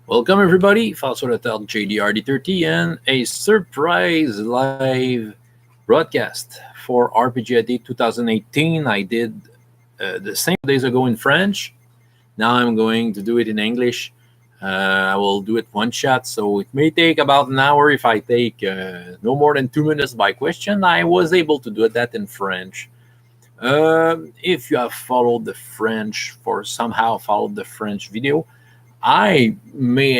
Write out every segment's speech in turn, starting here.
Welcome everybody, Falso Hotel JDRD30 and a surprise live broadcast for RPG Day 2018. I did the same days ago in French. Now I'm going to do it in English. I will do it one shot, so it may take about an hour if I take no more than 2 minutes by question. I was able to do that in French. If you have followed the French, for somehow followed the French video, I may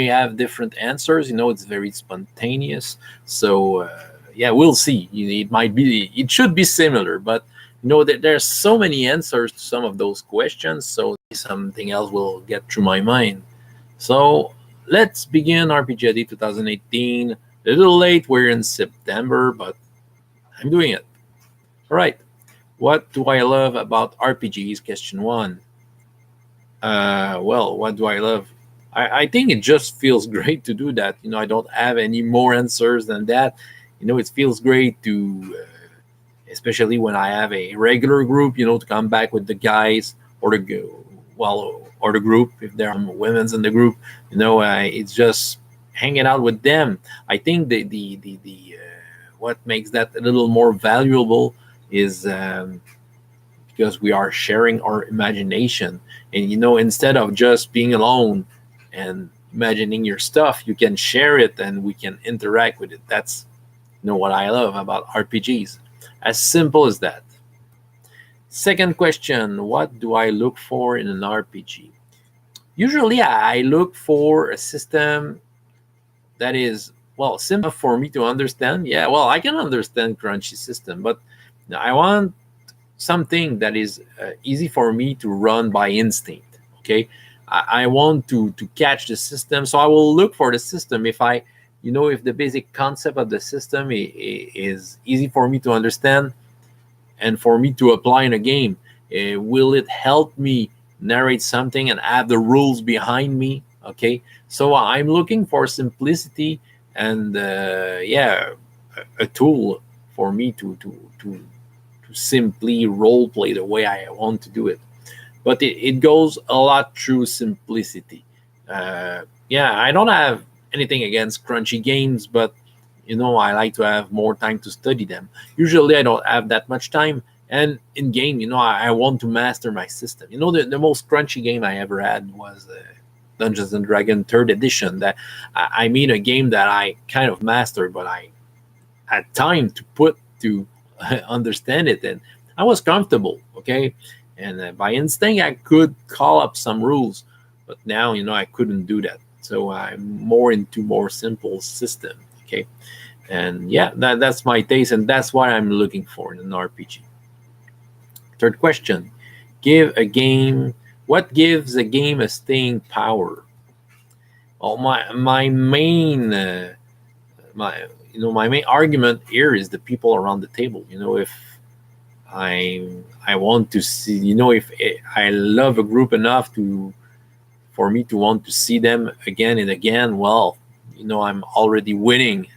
have different answers. It's very spontaneous. So yeah, we'll see. It should be similar, but there's so many answers to some of those questions. So something else will get through my mind. So let's begin RPG 2018. A little late. We're in September, but I'm doing it. All right. What do I love about RPGs? Question one. Well, what do I love? I think it just feels great to do that. I don't have any more answers than that. It feels great to, especially when I have a regular group, to come back with the guys or or the group if there are women's in the group. It's just hanging out with them. I think the what makes that a little more valuable is because we are sharing our imagination. And instead of just being alone and imagining your stuff, you can share it and we can interact with it. That's what I love about RPGs. As simple as that. Second question, what do I look for in an RPG? Usually I look for a system that is, well, simple for me to understand. Yeah, well, I can understand crunchy system, but I want something that is easy for me to run by instinct. Okay, I want to catch the system, so I will look for the system. If the basic concept of the system is easy for me to understand and for me to apply in a game, will it help me narrate something and have the rules behind me? Okay, so I'm looking for simplicity and yeah, a tool for me to simply role play the way I want to do it. But it goes a lot through simplicity. Yeah, I don't have anything against crunchy games, but I like to have more time to study them. Usually, I don't have that much time. And in game, I want to master my system. The most crunchy game I ever had was Dungeons and Dragons Third Edition. That I mean, a game that I kind of mastered, but I had time to put to understand it, and I was comfortable. Okay, and by instinct I could call up some rules, but now I couldn't do that. So I'm more into more simple system. Okay, and yeah, that's my taste, and that's what I'm looking for in an RPG. Third question: give a game. What gives a game a staying power? Well, my main my main argument here is the people around the table. If I want to see, if I love a group enough to for me to want to see them again and again, well, I'm already winning.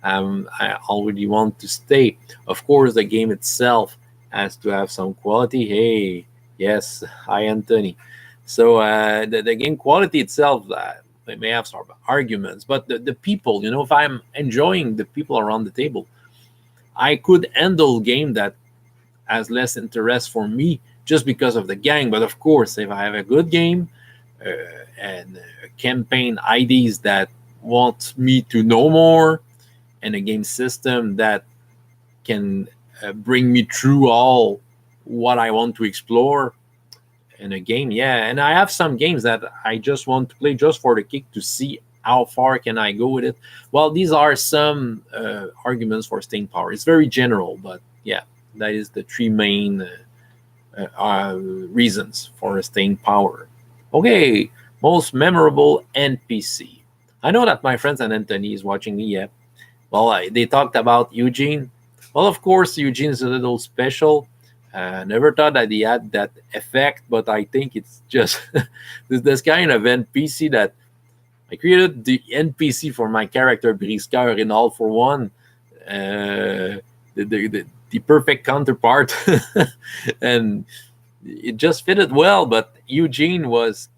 I already want to stay. Of course, the game itself has to have some quality. Hey, yes, hi Anthony. So the game quality itself, it may have some arguments, but the people, if I'm enjoying the people around the table, I could handle game that has less interest for me just because of the gang. But of course, if I have a good game uh, and campaign IDs that want me to know more, and a game system that can bring me through all what I want to explore in a game, yeah. And I have some games that I just want to play just for the kick to see how far can I go with it. Well, these are some arguments for staying power. It's very general, but yeah, that is the three main reasons for staying power. Okay, most memorable NPC. I know that my friends and Anthony is watching me. Yeah, well, they talked about Eugene. Well, of course, Eugene is a little special. Never thought that he had that effect, but I think it's just this kind of NPC that I created the NPC for my character Briscoeur in All for One, the perfect counterpart, and it just fitted well. But Eugene was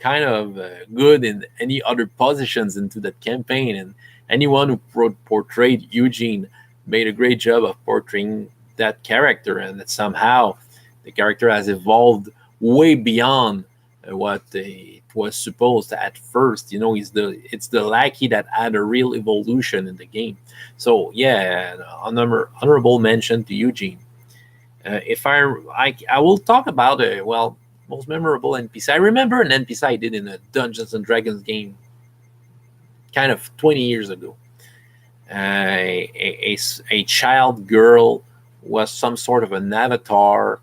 kind of good in any other positions into that campaign, and anyone who portrayed Eugene made a great job of portraying that character, and that somehow the character has evolved way beyond what it was supposed at first. It's the lackey that had a real evolution in the game. So yeah, honorable mention to Eugene. If I will talk about most memorable NPC. I remember an NPC I did in a Dungeons and Dragons game, kind of 20 years ago. A child girl was some sort of an avatar,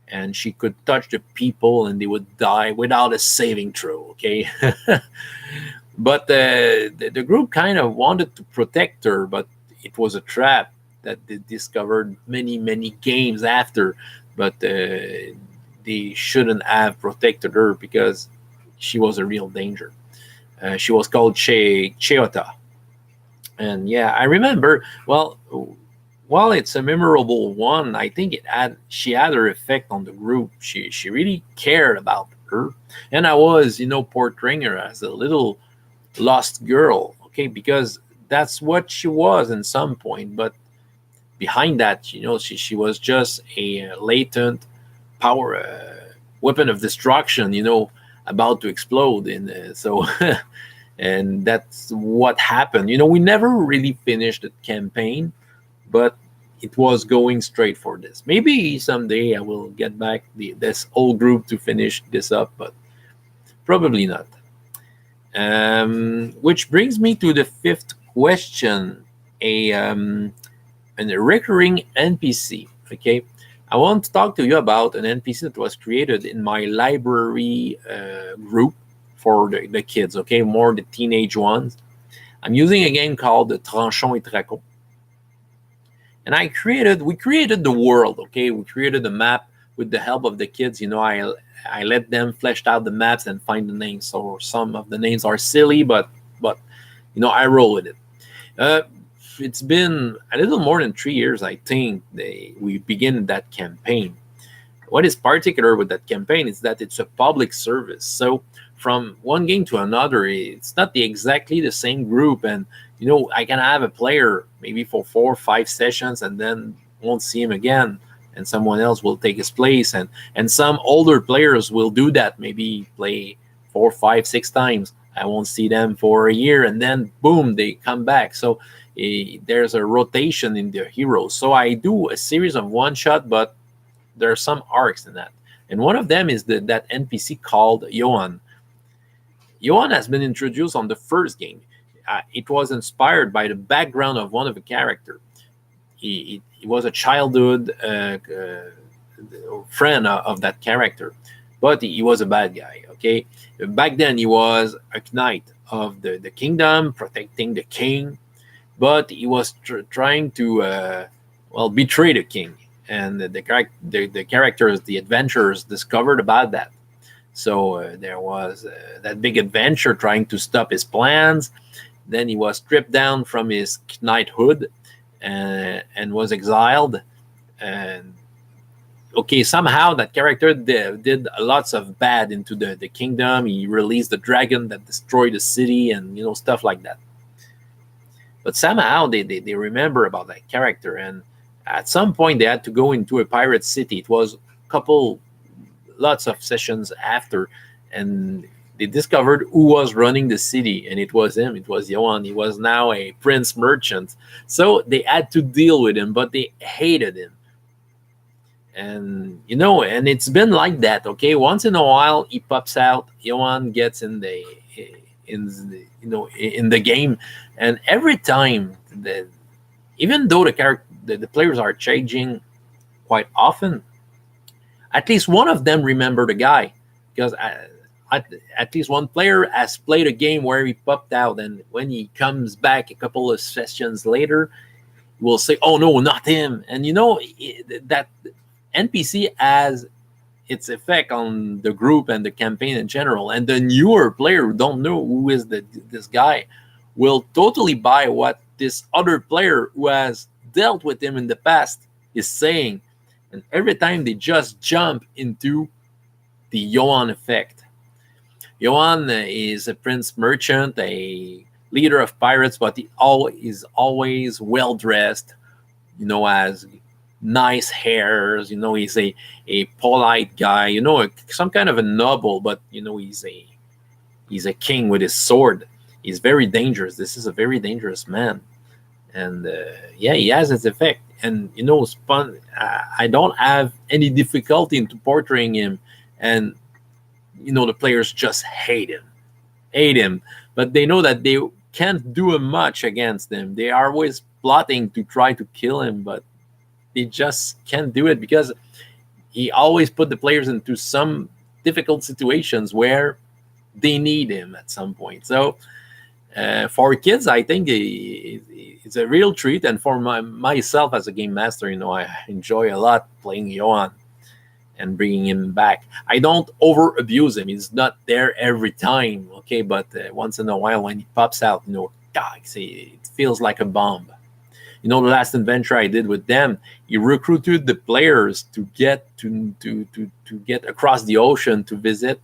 and she could touch the people and they would die without a saving throw. Okay. But the group kind of wanted to protect her, but it was a trap that they discovered many games after. But they shouldn't have protected her because she was a real danger. She was called Cheota. And yeah, I remember. Well, while it's a memorable one, I think she had her effect on the group. She really cared about her, and I was portraying her as a little lost girl. Okay, because that's what she was in some point. But behind that, she was just a latent power weapon of destruction. About to explode, and so. And that's what happened. We never really finished the campaign, but it was going straight for this. Maybe someday I will get back this whole group to finish this up, but probably not. Which brings me to the fifth question: a recurring NPC. Okay, I want to talk to you about an NPC that was created in my library group for the kids. Okay, more the teenage ones. I'm using a game called the Tranchon et Tracon. And we created the world. Okay, we created the map with the help of the kids. I let them fleshed out the maps and find the names. So some of the names are silly, but I roll with it. It's been a little more than 3 years, I think. We begin that campaign. What is particular with that campaign is that it's a public service. So from one game to another, it's not exactly the same group, and I can have a player maybe for 4 or 5 sessions and then won't see him again, and someone else will take his place, and some older players will do that, maybe play 4, 5, 6 times. I won't see them for a year, and then boom, they come back. So there's a rotation in the heroes. So I do a series of one shot, but there are some arcs in that, and one of them is that NPC called Johan. Johan has been introduced on the first game. It was inspired by the background of one of the characters. He was a childhood friend of that character, but he was a bad guy. Okay, back then he was a knight of the kingdom, protecting the king, but he was trying to betray the king, and the characters, the adventurers, discovered about that. So there was that big adventure trying to stop his plans. Then he was stripped down from his knighthood and was exiled. And okay, somehow that character did lots of bad into the kingdom. He released the dragon that destroyed the city, and stuff like that. But somehow they remember about that character, and at some point they had to go into a pirate city. It was lots of sessions after, and they discovered who was running the city, and it was him. It was Johan. He was now a prince merchant. So they had to deal with him, but they hated him. And and it's been like that. Okay, once in a while he pops out. Johan gets in the game, and every time even though the players are changing quite often, at least one of them remember the guy, because at least one player has played a game where he popped out, and when he comes back a couple of sessions later, we'll say, "Oh no, not him!" And that NPC has its effect on the group and the campaign in general. And the newer player who don't know who is this guy will totally buy what this other player who has dealt with him in the past is saying. And every time they just jump into the Johan effect. Johan is a prince merchant, a leader of pirates, but he is always well dressed. Has nice hairs. He's a polite guy. Some kind of a noble, but he's a king with his sword. He's very dangerous. This is a very dangerous man, and yeah, he has its effect. And I don't have any difficulty into portraying him, and the players just hate him, but they know that they can't do much against him. They are always plotting to try to kill him, but they just can't do it because he always put the players into some difficult situations where they need him at some point. So for kids, I think it's a real treat, and for myself as a game master, I enjoy a lot playing Johan and bringing him back. I don't over abuse him. He's not there every time, okay? But once in a while, when he pops out, God, it feels like a bomb. The last adventure I did with them, he recruited the players to get to get across the ocean to visit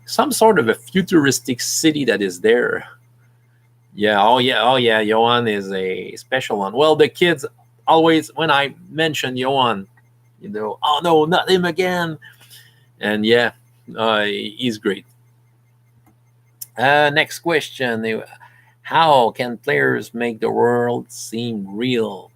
some sort of a futuristic city that is there. Yeah, oh yeah, Johan is a special one. Well, the kids always, when I mention Johan, oh no, not him again. And yeah, he's great. Next question. How can players make the world seem real?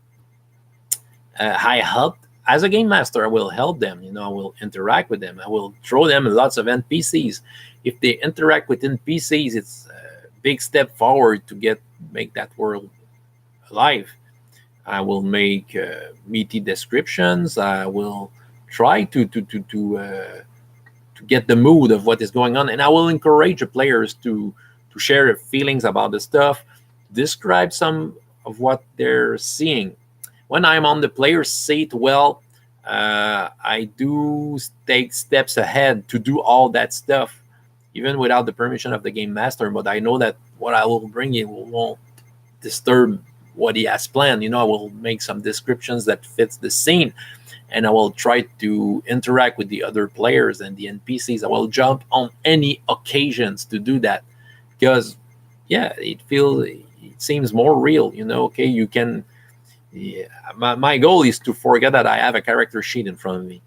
I help as a game master. I will help them. I will interact with them. I will throw them lots of NPCs. If they interact with NPCs, it's a big step forward to make that world alive. I will make meaty descriptions. I will try to get the mood of what is going on, and I will encourage the players to share their feelings about the stuff, describe some of what they're seeing. When I'm on the player's seat, well, I do take steps ahead to do all that stuff, even without the permission of the game master. But I know that what I will bring in won't disturb what he has planned. I will make some descriptions that fits the scene, and I will try to interact with the other players and the NPCs. I will jump on any occasions to do that because, yeah, it seems more real. Okay, you can. Yeah, my goal is to forget that I have a character sheet in front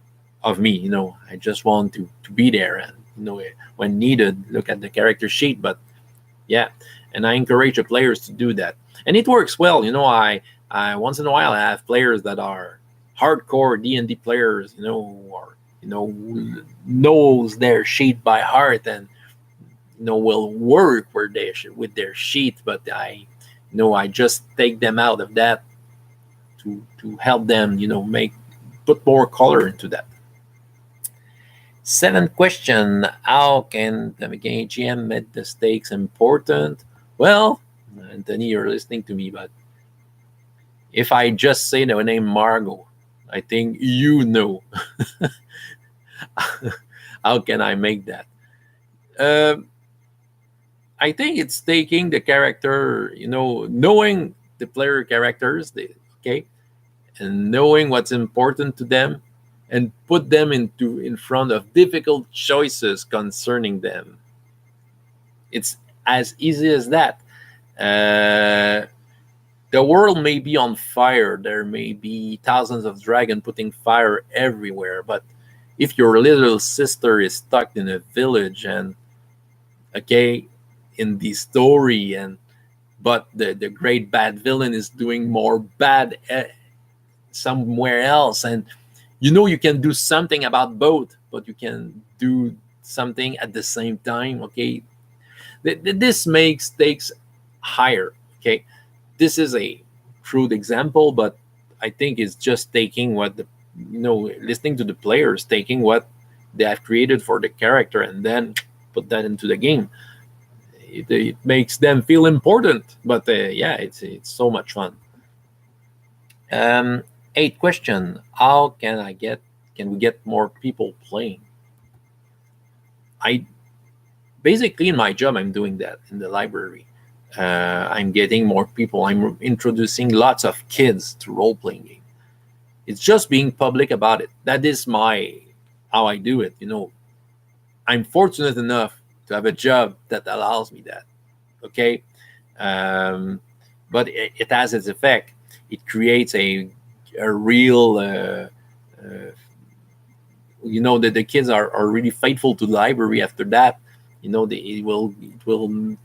of me. I just want to be there and when needed, look at the character sheet. But yeah, and I encourage the players to do that, and it works well. I once in a while I have players that are hardcore D&D players, or knows their sheet by heart and will work with their sheet. But I just take them out of that to help them, put more color into that. Seventh question: how can the GM make the stakes important? Well, Anthony, you're listening to me, but if I just say the name Margot, I think how can I make that? I think it's taking the character, knowing the player characters, okay, and knowing what's important to them, and put them in front of difficult choices concerning them. It's as easy as that. The world may be on fire. There may be thousands of dragons putting fire everywhere. But if your little sister is stuck in a village and, okay, in the story, but the great bad villain is doing more bad somewhere else, and you can do something about both, but you can do something at the same time. Okay, this makes stakes higher. Okay, this is a crude example, but I think it's just taking what listening to the players, taking what they have created for the character, and then put that into the game. It makes them feel important. But yeah, it's so much fun. 8th question: how can we get more people playing? I basically, in my job, I'm doing that in the library. I'm getting more people. I'm introducing lots of kids to role-playing game. It's just being public about it. That is how I do it. I'm fortunate enough to have a job that allows me that. Okay, um, but it has its effect. It creates a real that the kids are really faithful to the library after that. It will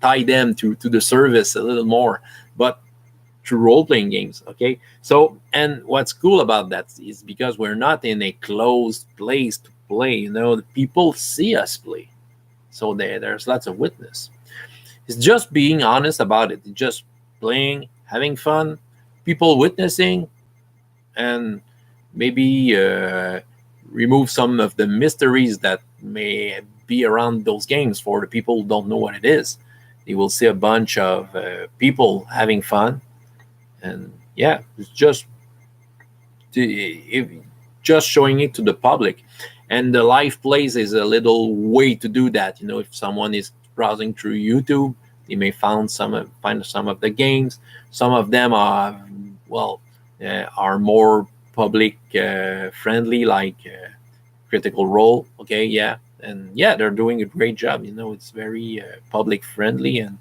tie them to the service a little more, but through role-playing games. Okay, so, and what's cool about that is because we're not in a closed place to play, the people see us play, so there's lots of witness. It's just being honest about it. It's just playing, having fun, people witnessing, and maybe remove some of the mysteries that may be around those games for the people who don't know what it is. They will see a bunch of people having fun, and yeah, it's just showing it to the public. And the live plays is a little way to do that. If someone is browsing through YouTube, they may find some of the games. Some of them are more public friendly, like Critical Role. Okay, yeah, and yeah, they're doing a great job. It's very public friendly, and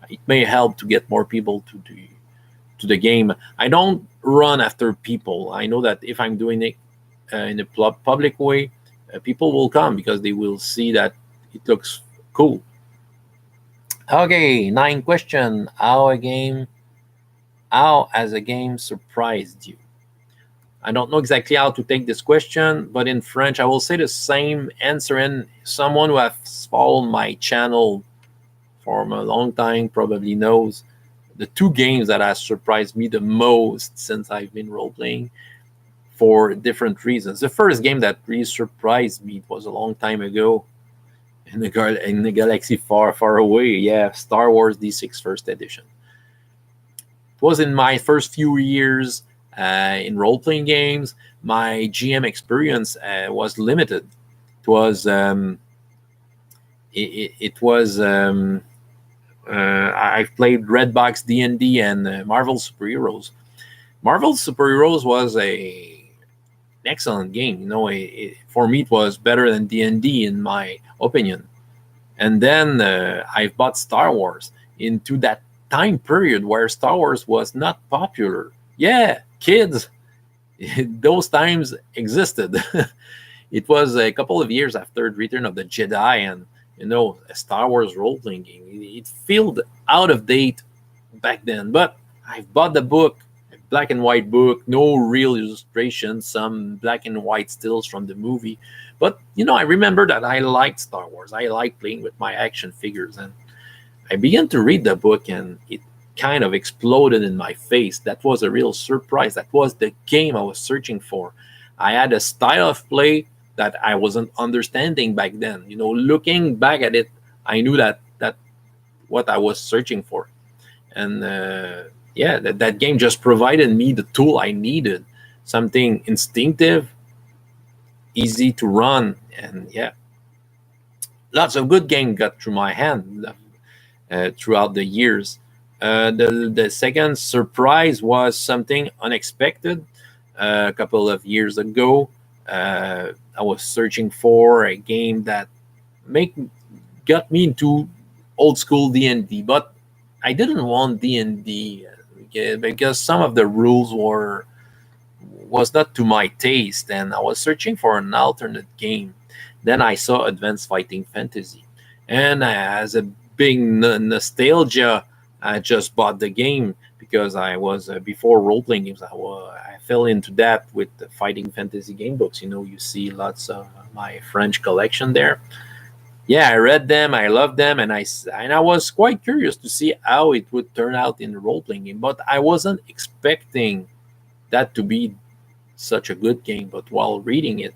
it may help to get more people to the game. I don't run after people. I know that if I'm doing it in a public way, people will come because they will see that it looks cool. Okay, 9 question. How has a game surprised you? I don't know exactly how to take this question, but in French, I will say the same answer. And someone who has followed my channel for a long time probably knows the two games that has surprised me the most since I've been role playing for different reasons. The first game that really surprised me was a long time ago in the galaxy far, far away. Yeah, Star Wars D6 First Edition. It was in my first few years in role playing games. My GM experience was limited. It was it was I've played Redbox D&D and Marvel Superheroes. Marvel Superheroes was an excellent game. For me, it was better than D&D in my opinion. And then I bought Star Wars into that time period where Star Wars was not popular. Yeah, kids, those times existed. It was a couple of years after Return of the Jedi, and a Star Wars role playing game. It felt out of date back then, but I bought the book, a black and white book, no real illustrations, some black and white stills from the movie. But I remember that I liked Star Wars. I liked playing with my action figures, and I began to read the book, and it kind of exploded in my face. That was a real surprise. That was the game I was searching for. I had a style of play that I wasn't understanding back then. Looking back at it, I knew that what I was searching for, and yeah, that game just provided me the tool I needed. Something instinctive, easy to run, and yeah, lots of good games got through my hand throughout the years. The second surprise was something unexpected. A couple of years ago, I was searching for a game that make got me into old school D&D, but I didn't want D&D because some of the rules was not to my taste, and I was searching for an alternate game. Then I saw Advanced Fighting Fantasy, and as a big nostalgia, I just bought the game because I was before role playing games. I fell into that with the fighting fantasy game books. You see lots of my French collection there. Yeah, I read them, I loved them, and I was quite curious to see how it would turn out in the role playing game. But I wasn't expecting that to be such a good game. But while reading it,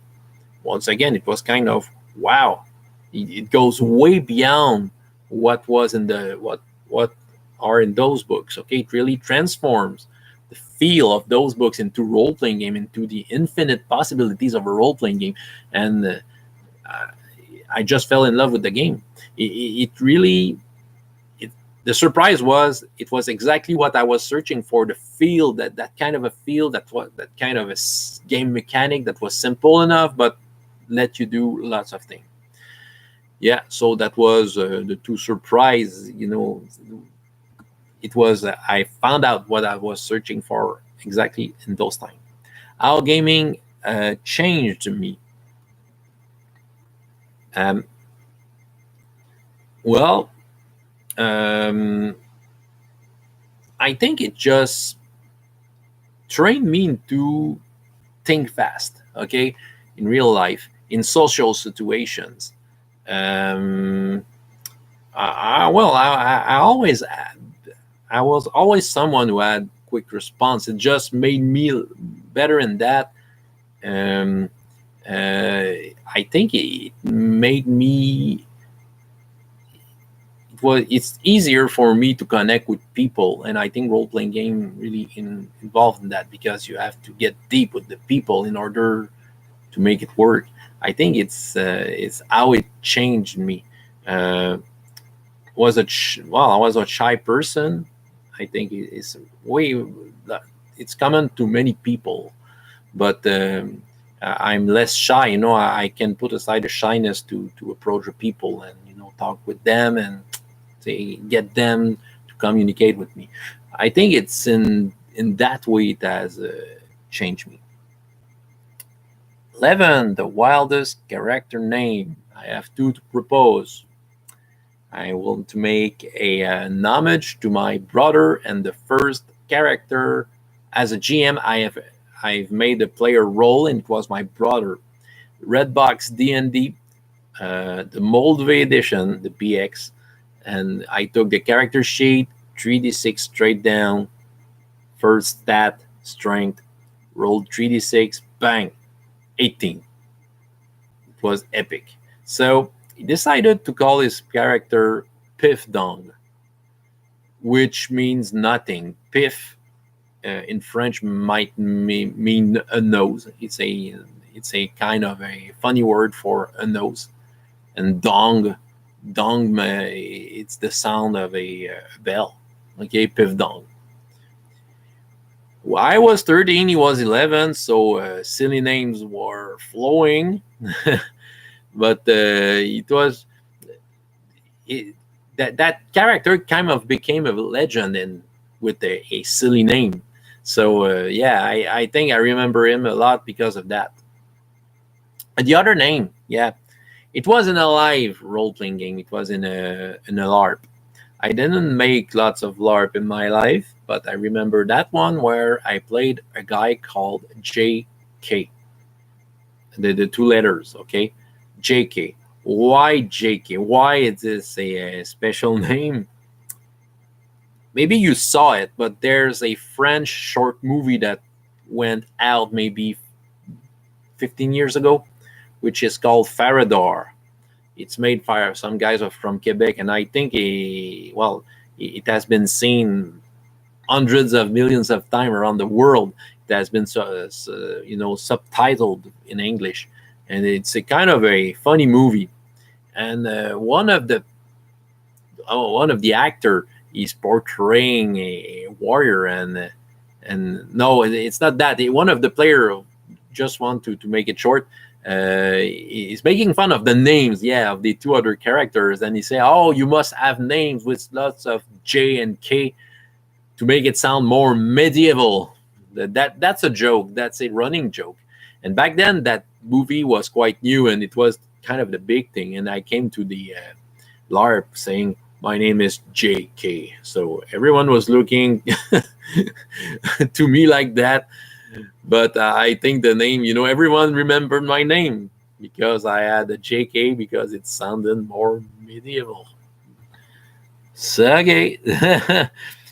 once again, it was kind of wow. It goes way beyond what was in the what are in those books. Okay, it really transforms the feel of those books into role playing game, into the infinite possibilities of a role playing game, and I just fell in love with the game. It really, the surprise was it was exactly what I was searching for. The feel, that kind of a feel, that kind of a game mechanic that was simple enough but let you do lots of things. Yeah, so that was the two surprise. It was I found out what I was searching for exactly in those times. How gaming changed me. Um, well, um, I think it just trained me to think fast. Okay, in real life, in social situations. Um, I always I was always someone who had quick response. It just made me better in that. Um, I think it made me. It's easier for me to connect with people, and I think role playing game really involved in that because you have to get deep with the people in order to make it work. I think it's how it changed me. Uh, I was a shy person. I think it's way it's common to many people, but I'm less shy. I can put aside the shyness to approach the people and talk with them and say get them to communicate with me. I think it's in that way it has changed me. 11, the wildest character name. I have two to propose. I want to make an homage to my brother, and the first character as a GM I've made a player role, and it was my brother. Redbox D&D, the Moldve edition, the BX, and I took the character sheet, 3d6 straight down, first stat, strength, rolled 3d6, bang, 18. It was epic. So he decided to call his character Piff Dong, which means nothing. Piff in French might mean a nose. It's a kind of a funny word for a nose. And dong, it's the sound of a bell. Okay, Piff Dong. Well, I was 13, he was 11, so silly names were flowing. But it was it, that character kind of became a legend and with a silly name. So yeah, I think I remember him a lot because of that. And the other name, yeah, it wasn't a live role playing game. It was in a LARP. I didn't make lots of LARP in my life, but I remember that one where I played a guy called JK. The two letters, okay, JK. Why JK? Why is this a special name? Maybe you saw it, but there's a French short movie that went out maybe 15 years ago, which is called Farador. It's made by some guys from Quebec, and I think it has been seen hundreds of millions of times around the world. It has been subtitled in English, and it's a kind of a funny movie. And one of the actor is portraying a warrior, and no, it's not that. One of the player just want to make it short. He's making fun of the names, yeah, of the two other characters, and he say, "Oh, you must have names with lots of J and K to make it sound more medieval." That's a joke. That's a running joke. And back then, that movie was quite new, and it was kind of the big thing. And I came to the LARP saying, "My name is JK." So everyone was looking to me like that. But I think the name, everyone remembered my name because I had a JK because it sounded more medieval. Sergey,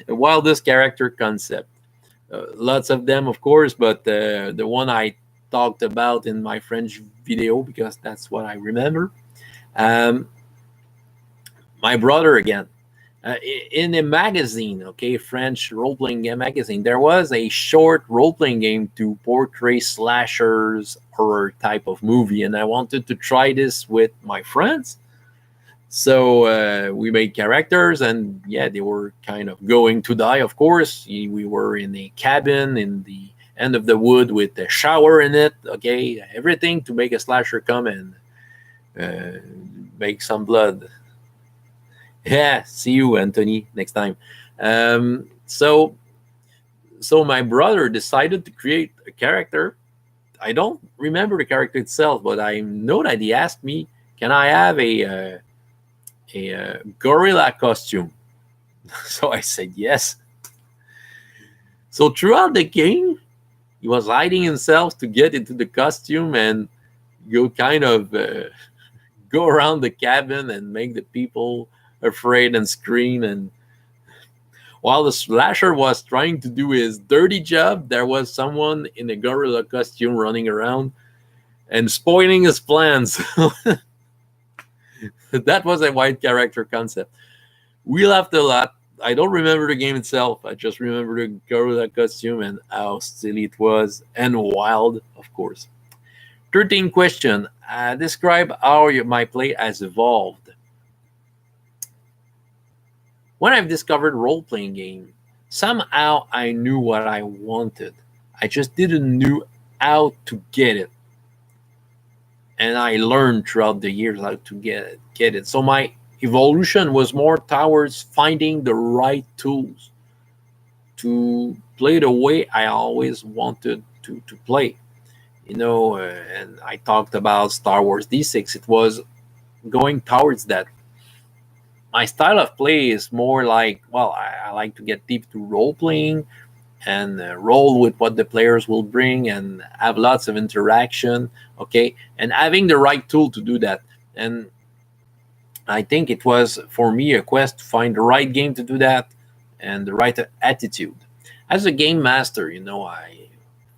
wildest character concept. Lots of them, of course, but the one I talked about in my French video because that's what I remember. Um, my brother again. In a magazine, okay, French role playing game magazine, there was a short role playing game to portray slashers horror type of movie, and I wanted to try this with my friends. So we made characters, and yeah, they were kind of going to die, of course. We were in a cabin in the end of the wood with a shower in it, okay, everything to make a slasher come and uh, make some blood. Yeah, see you, Anthony, next time. So my brother decided to create a character. I don't remember the character itself, but I know that he asked me, "Can I have a gorilla costume?" So I said yes. So throughout the game, he was hiding himself to get into the costume and go kind of go around the cabin and make the people afraid and scream. And while the slasher was trying to do his dirty job, there was someone in a gorilla costume running around and spoiling his plans. That was a white character concept. We laughed a lot. I don't remember the game itself. I just remember the gorilla costume and how silly it was and wild, of course. 13 question. Describe how my play has evolved. When I've discovered role-playing game, somehow I knew what I wanted. I just didn't know how to get it. And I learned throughout the years how to get it. So my evolution was more towards finding the right tools to play the way I always wanted to play. And I talked about Star Wars D6. It was going towards that. My style of play is more like, well, I like to get deep to role playing and roll with what the players will bring and have lots of interaction. Okay, and having the right tool to do that. And I think it was for me a quest to find the right game to do that and the right attitude. As a game master, I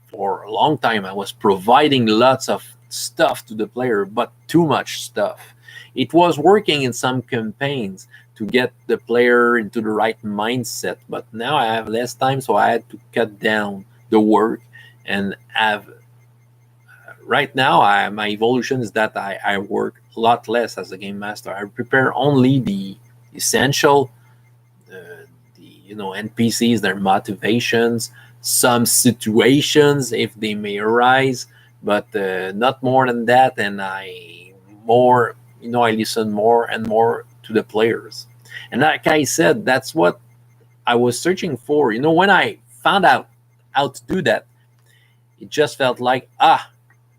for a long time I was providing lots of stuff to the player, but too much stuff. It was working in some campaigns to get the player into the right mindset, but now I have less time, so I had to cut down the work and have. Right now, my evolution is that I work a lot less as a game master. I prepare only the essential, the NPCs, their motivations, some situations if they may arise, but not more than that. And I listen more and more to the players. And like I said, that's what I was searching for. When I found out how to do that, it just felt like,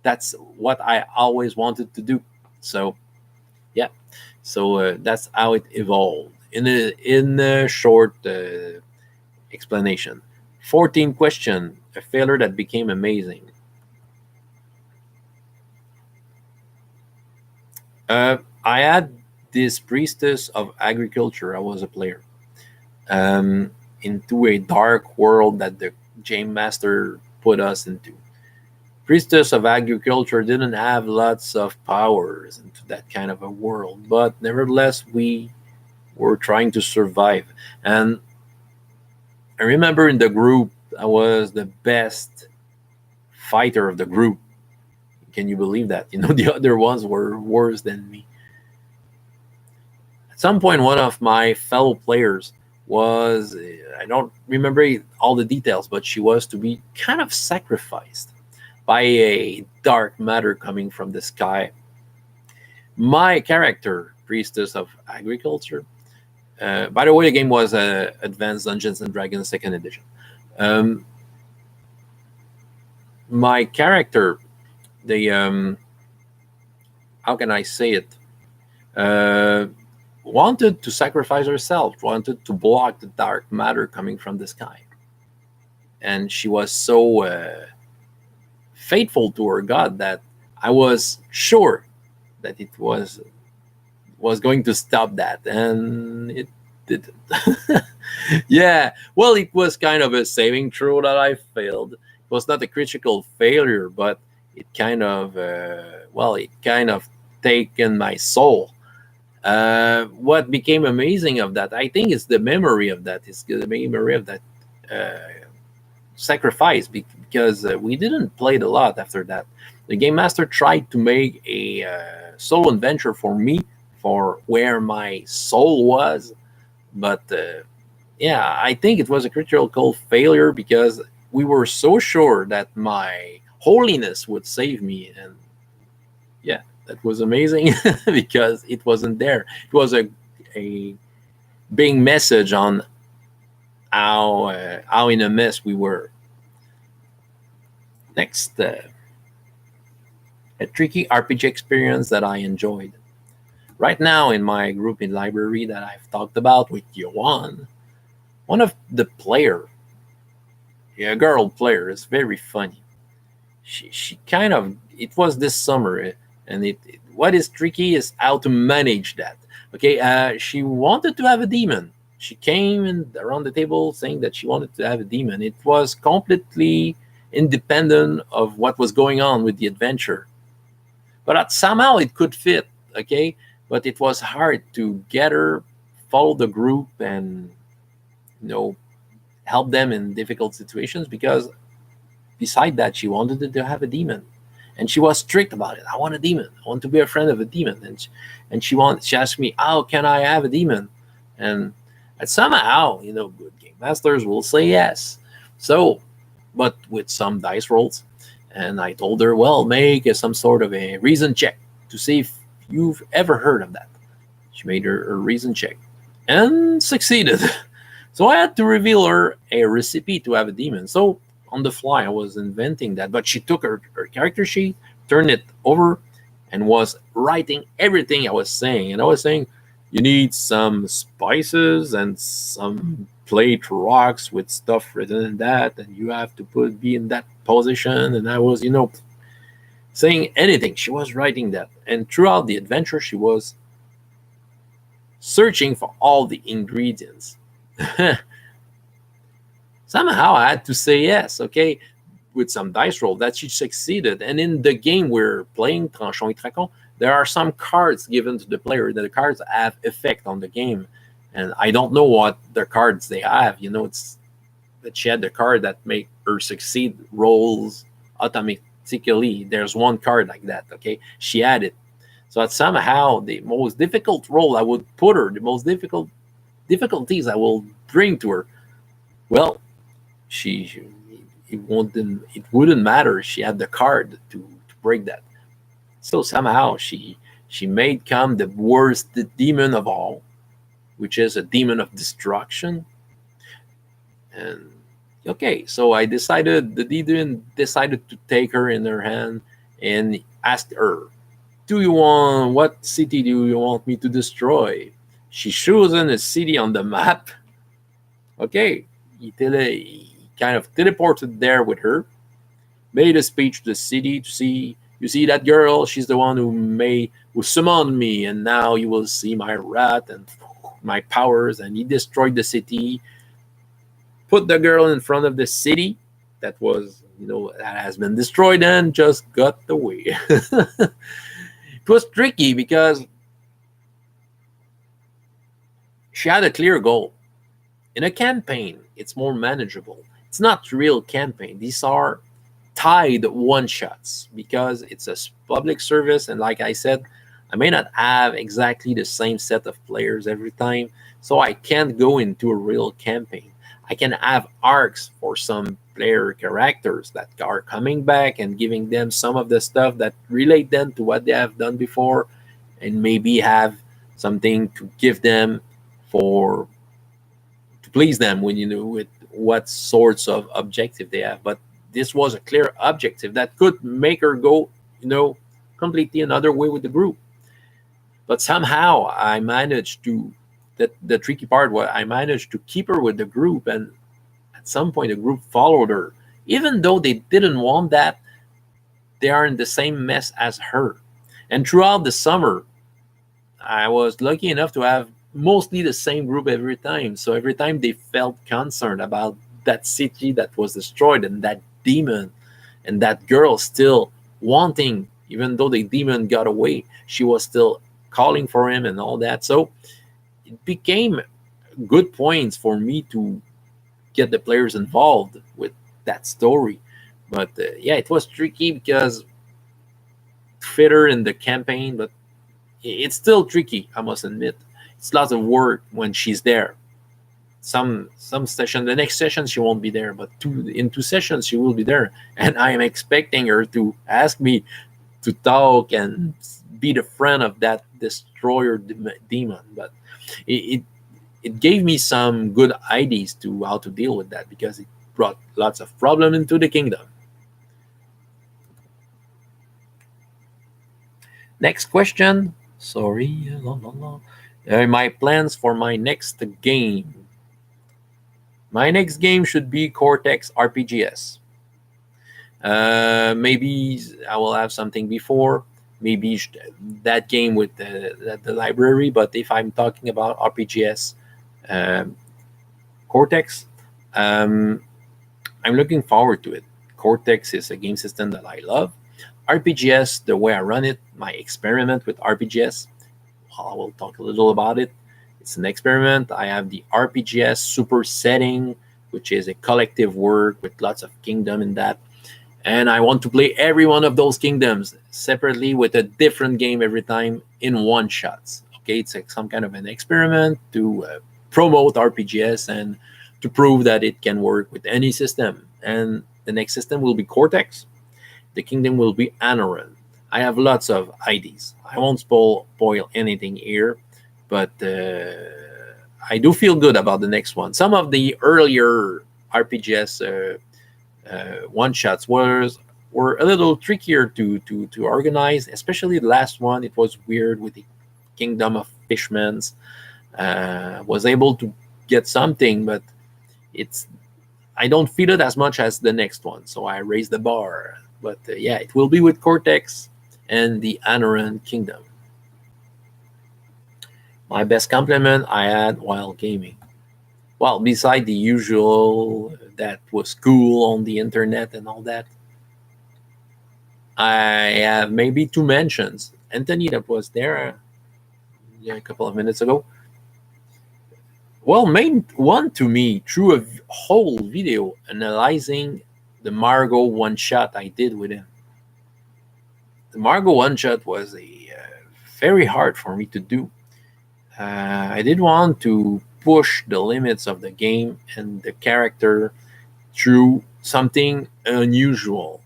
that's what I always wanted to do. So, yeah. So that's how it evolved. In a short explanation. 14 question. A failure that became amazing. I had this priestess of agriculture. I was a player into a dark world that the game master put us into. Priestess of agriculture didn't have lots of powers into that kind of a world, but nevertheless we were trying to survive. And I remember in the group I was the best fighter of the group. Can you believe that? The other ones were worse than me. At some point, one of my fellow players was, I don't remember all the details, but she was to be kind of sacrificed by a dark matter coming from the sky. My character, Priestess of Agriculture, by the way, the game was Advanced Dungeons and Dragons Second Edition. My character, how can I say it? Wanted to sacrifice herself, wanted to block the dark matter coming from the sky, and she was so faithful to her god that I was sure that it was going to stop that, and it didn't. Yeah, well, it was kind of a saving throw that I failed. It was not a critical failure, but it kind of taken my soul. What became amazing of that, I think, is the memory of that. It's the memory of that sacrifice, because we didn't play it a lot after that. The game master tried to make a solo adventure for me, for where my soul was, but yeah, I think it was a critical failure because we were so sure that my holiness would save me, and yeah, that was amazing because it wasn't there. It was a big message on how in a mess we were. Next, a tricky RPG experience that I enjoyed. Right now, in my group in library that I've talked about with Johan, one of the player, a girl player, is very funny. She kind of, it was this summer, and what is tricky is how to manage that. Okay, she wanted to have a demon. She came and around the table saying that she wanted to have a demon. It was completely independent of what was going on with the adventure, but somehow it could fit. Okay, but it was hard to get her follow the group and you know help them in difficult situations because beside that she wanted to have a demon and she was strict about it. I want a demon. I want to be a friend of a demon. She asked me, how can I have a demon? And somehow, good game masters will say yes. So, but with some dice rolls. And I told her, well, make some sort of a reason check to see if you've ever heard of that. She made her reason check and succeeded. So I had to reveal her a recipe to have a demon. So on the fly, I was inventing that. But she took her character sheet, turned it over, and was writing everything I was saying. And I was saying, you need some spices and some plate rocks with stuff written in that, and you have to be in that position. And I was, saying anything. She was writing that. And throughout the adventure, she was searching for all the ingredients. Somehow I had to say yes, okay, with some dice roll that she succeeded. And in the game we're playing, Tranchons et Traquons, there are some cards given to the player that the cards have effect on the game. And I don't know what the cards they have. It's that she had the card that make her succeed rolls automatically. There's one card like that, okay? She had it. So that somehow the most difficult role I would put her, the most difficulties I will bring to her, well, it wouldn't matter. She had the card to break that. So somehow she made come the worst demon of all, which is a demon of destruction. And okay, so the demon decided to take her in her hand and asked her, what city do you want me to destroy? She chosen a city on the map. Okay, he kind of teleported there with her, made a speech to the city to see, you see that girl, she's the one who summoned me, and now you will see my wrath and my powers. And he destroyed the city, put the girl in front of the city that was, that has been destroyed, and just got away. It was tricky because she had a clear goal. In a campaign, it's more manageable. It's not real campaign. These are tied one shots because it's a public service. And like I said, I may not have exactly the same set of players every time. So I can't go into a real campaign. I can have arcs for some player characters that are coming back and giving them some of the stuff that relate them to what they have done before, and maybe have something to give them for to please them when with what sorts of objective they have. But this was a clear objective that could make her go, completely another way with the group. But somehow I managed to, the tricky part was I managed to keep her with the group, and at some point the group followed her. Even though they didn't want that, they are in the same mess as her. And throughout the summer, I was lucky enough to have mostly the same group every time. So every time they felt concerned about that city that was destroyed and that demon and that girl still wanting, even though the demon got away, she was still calling for him and all that. So it became good points for me to get the players involved with that story. But yeah, it was tricky because fit her in the campaign, but it's still tricky, I must admit. It's lots of work when she's there. Some session, the next session she won't be there, but in 2 sessions she will be there, and I am expecting her to ask me to talk and be the friend of that destroyer demon. But it it gave me some good ideas to how to deal with that, because it brought lots of problem into the kingdom. Next question. Sorry. My plans for my next game. My next game should be Cortex RPGS. Maybe I will have something before. Maybe that game with the library. But if I'm talking about RPGS, um, Cortex, um, I'm looking forward to it. Cortex is a game system that I love. RPGS, the way I run it, my experiment with RPGS, I will talk a little about it. It's an experiment. I have the RPGS super setting, which is a collective work with lots of kingdom in that. And I want to play every one of those kingdoms separately with a different game every time in one shots. Okay, it's like some kind of an experiment to promote RPGS and to prove that it can work with any system. And the next system will be Cortex. The kingdom will be Anoran. I have lots of ideas. I won't spoil anything here, but I do feel good about the next one. Some of the earlier RPGS one shots were a little trickier to organize, especially the last one. It was weird with the Kingdom of Fishmans. Was able to get something, but it's I don't feel it as much as the next one, so I raised the bar. But yeah, it will be with Cortex and the Anoran Kingdom. My best compliment I had while gaming. Well, beside the usual that was cool on the internet and all that, I have maybe two mentions. Anthony, that was there a couple of minutes ago, well, made one to me through a whole video analyzing the Margot one shot I did with him. The Margot one shot was very hard for me to do. I did want to push the limits of the game and the character through something unusual.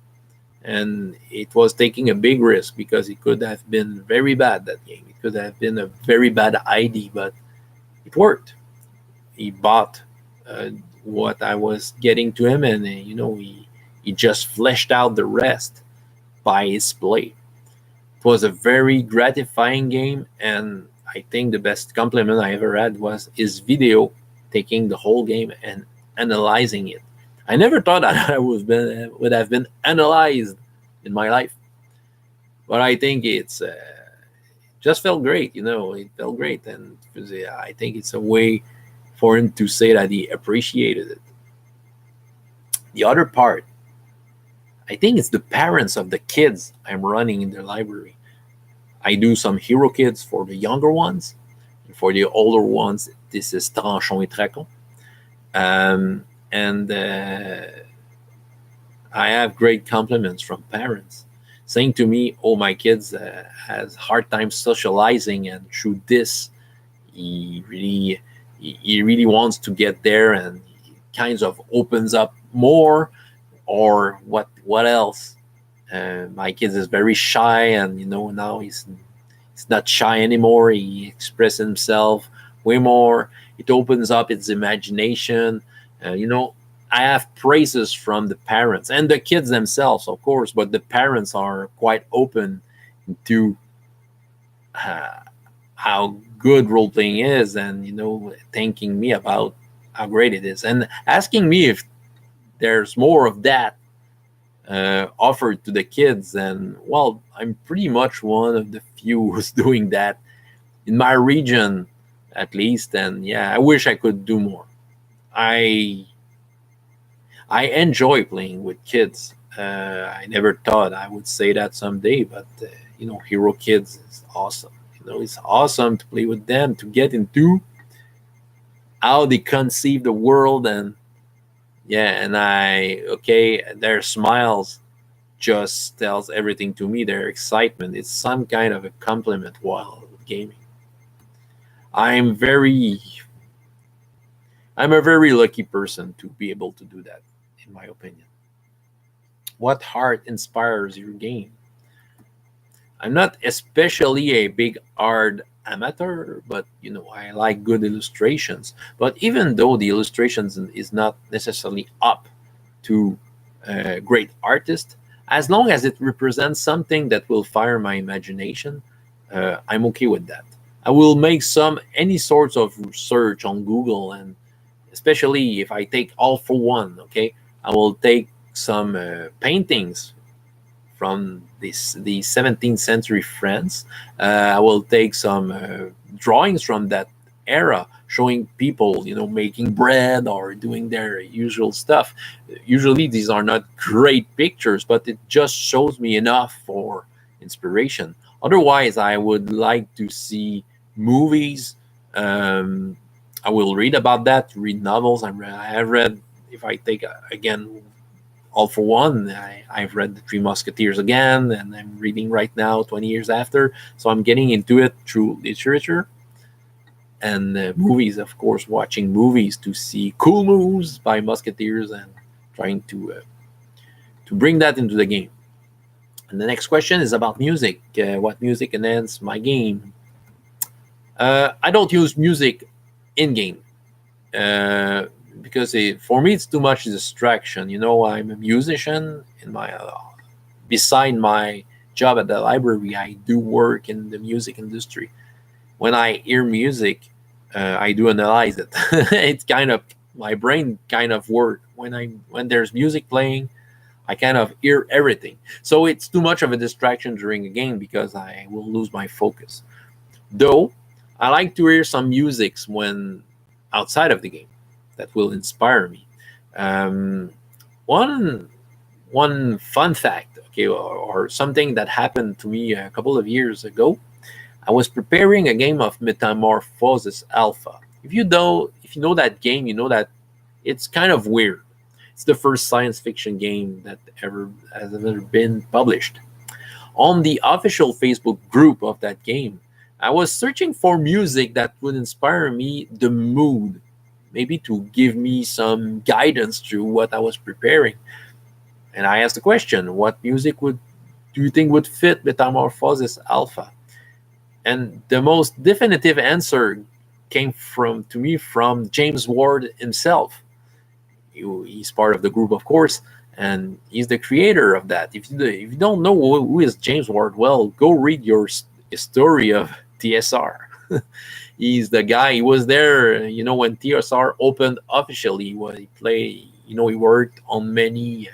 And it was taking a big risk because it could have been very bad, that game. It could have been a very bad idea, but it worked. He bought what I was getting to him, and he just fleshed out the rest by his play. It was a very gratifying game, and I think the best compliment I ever had was his video taking the whole game and analyzing it. I never thought that I would have been analyzed in my life, but I think it's just felt great. It felt great, and I think it's a way for him to say that he appreciated it. The other part, I think it's the parents of the kids I'm running in the library. I do some hero kids for the younger ones. For the older ones, this is Tranchon et Tracon. And I have great compliments from parents saying to me, "Oh, my kids has hard time socializing, and through this, he really wants to get there, and he kind of opens up more." Or what else? My kid is very shy, and now he's not shy anymore. He expresses himself way more. It opens up its imagination. I have praises from the parents and the kids themselves, of course, but the parents are quite open to how good role playing is, and thanking me about how great it is, and asking me if there's more of that offered to the kids. And well, I'm pretty much one of the few who's doing that in my region, at least. And yeah, I wish I could do more. I enjoy playing with kids. I never thought I would say that someday, but Hero Kids is awesome. It's awesome to play with them, to get into how they conceive the world. And yeah, and their smiles just tells everything to me. Their excitement is some kind of a compliment while gaming. I'm a very lucky person to be able to do that, in my opinion. What heart inspires your game? I'm not especially a big art amateur, but I like good illustrations. But even though the illustrations is not necessarily up to a great artist, as long as it represents something that will fire my imagination, I'm okay with that. I will make some any sorts of research on Google, and especially if I take All for One, okay, I will take some paintings from the 17th century France. I will take some drawings from that era, showing people, making bread or doing their usual stuff. Usually, these are not great pictures, but it just shows me enough for inspiration. Otherwise, I would like to see movies. I will read about that, read novels. I have read, if I take again all for One. I've read The Three Musketeers again, and I'm reading right now, 20 years after. So I'm getting into it through literature and movies, of course, watching movies to see cool moves by Musketeers and trying to bring that into the game. And the next question is about music. What music enhance my game? I don't use music in game. Uh, because for me it's too much distraction. I'm a musician in my beside my job at the library. I do work in the music industry. When I hear music, I do analyze it. It's kind of my brain kind of work when there's music playing. I kind of hear everything, so it's too much of a distraction during a game because I will lose my focus. Though I like to hear some musics when outside of the game that will inspire me. Um, one one fun fact, okay, or something that happened to me a couple of years ago. I was preparing a game of Metamorphosis Alpha. If you know that game, you know that it's kind of weird. It's the first science fiction game that ever been published. On the official Facebook group of that game, I was searching for music that would inspire me the mood, maybe to give me some guidance through what I was preparing. And I asked the question, what music would do you think would fit Metamorphosis Alpha? And the most definitive answer came from to me from James Ward himself. He's part of the group, of course, and he's the creator of that. If you don't know who is James Ward, well, go read your story of TSR. He's the guy. He was there, when TSR opened officially. He played, he worked on many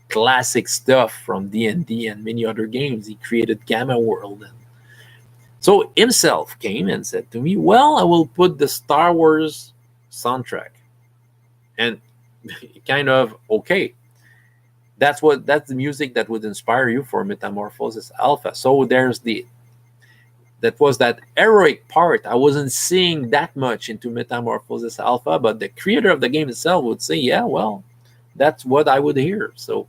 classic stuff from D&D and many other games. He created Gamma World. And so himself came and said to me, well, I will put the Star Wars soundtrack. And kind of, okay, that's the music that would inspire you for Metamorphosis Alpha. So that was that heroic part. I wasn't seeing that much into Metamorphosis Alpha, but the creator of the game itself would say, yeah, well, that's what I would hear. So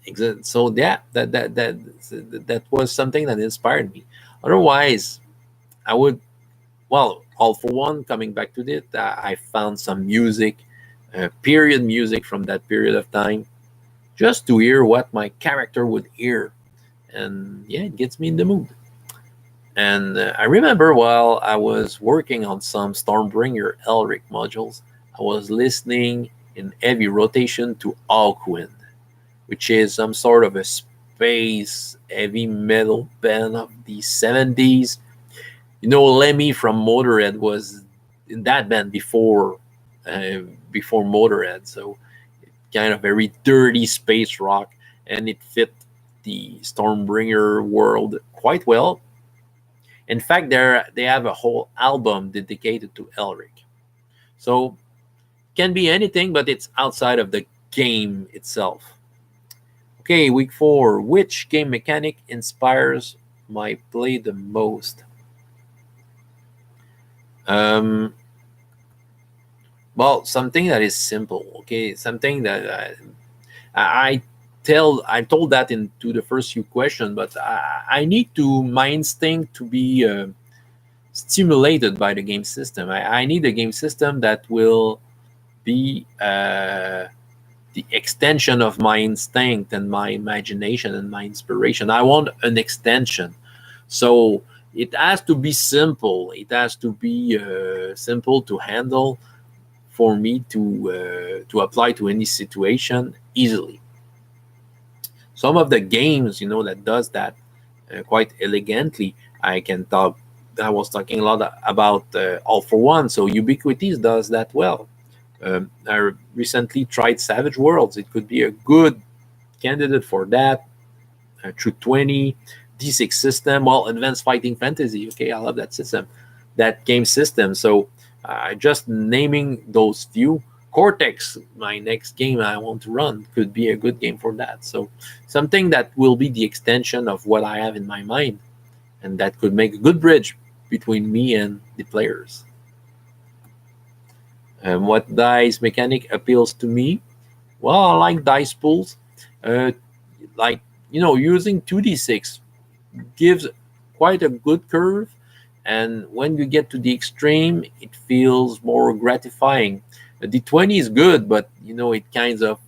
yeah, that was something that inspired me. Otherwise, I would, well, All for One, coming back to it, I found some music, period music from that period of time, just to hear what my character would hear. And yeah, it gets me in the mood. And I remember while I was working on some Stormbringer Elric modules, I was listening in heavy rotation to Hawkwind, which is some sort of a space heavy metal band of the 70s. Lemmy from Motorhead was in that band uh, before Motorhead, so kind of very dirty space rock, and it fit the Stormbringer world quite well. In fact, they have a whole album dedicated to Elric. So can be anything, but it's outside of the game itself. Okay, week 4. Which game mechanic inspires my play the most? Um, well, something that is simple. Okay, something that I I told that into the first few questions, but I need my instinct to be stimulated by the game system. I need a game system that will be the extension of my instinct and my imagination and my inspiration. I want an extension. So it has to be simple. It has to be simple to handle for me to apply to any situation easily. Some of the games, that does that quite elegantly. I can talk. I was talking a lot about All for One. So Ubiquitous does that well. I recently tried Savage Worlds. It could be a good candidate for that. True 20, D6 system, well, Advanced Fighting Fantasy. Okay, I love that system, that game system. So just naming those few. Cortex, my next game I want to run, could be a good game for that. So something that will be the extension of what I have in my mind, and that could make a good bridge between me and the players. What dice mechanic appeals to me? Well, I like dice pools. Uh, like, using 2d6 gives quite a good curve, and when you get to the extreme, it feels more gratifying. The D20 is good, but it kind of,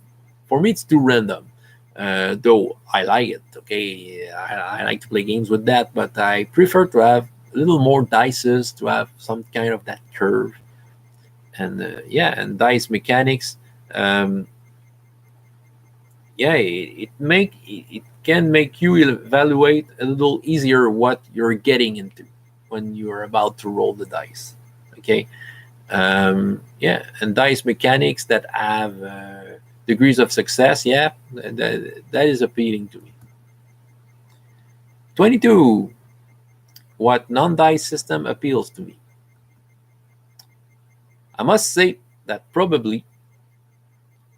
for me, it's too random. Though I like it. Okay, I like to play games with that, but I prefer to have a little more dices to have some kind of that curve. And yeah, and dice mechanics. Um, yeah, it can make you evaluate a little easier what you're getting into when you're about to roll the dice. Okay, yeah, and dice mechanics that have degrees of success. Yeah, that is appealing to me. 22. What non-dice system appeals to me? I must say that probably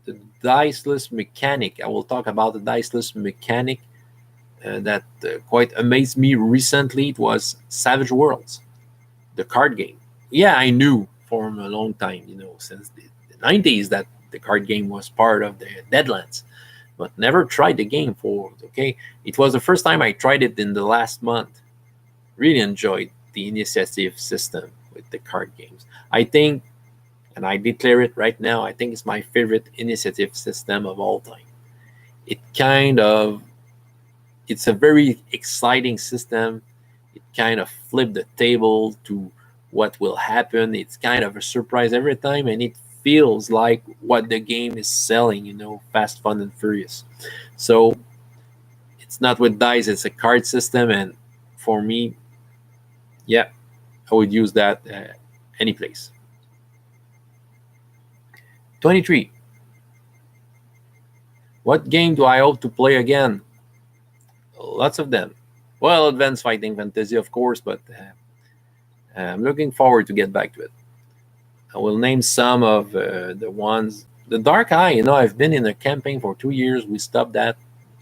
the diceless mechanic. I will talk about the diceless mechanic that quite amazed me recently. It was Savage Worlds, the card game. Yeah, I knew for a long time, since the 90s, that the card game was part of the Deadlands, but never tried the game for. Okay, it was the first time I tried it in the last month. Really enjoyed the initiative system with the card games. I think, and I declare it right now, I think it's my favorite initiative system of all time. It kind of it's a very exciting system. It kind of flipped the table to what will happen. It's kind of a surprise every time, and it feels like what the game is selling, fast, fun, and furious. So it's not with dice, it's a card system. And for me, yeah, I would use that any place. 23. What game do I hope to play again? Lots of them. Well, Advanced Fighting Fantasy, of course, but I'm looking forward to get back to it. I will name some of the ones. The Dark Eye, I've been in a campaign for 2 years. We stopped that.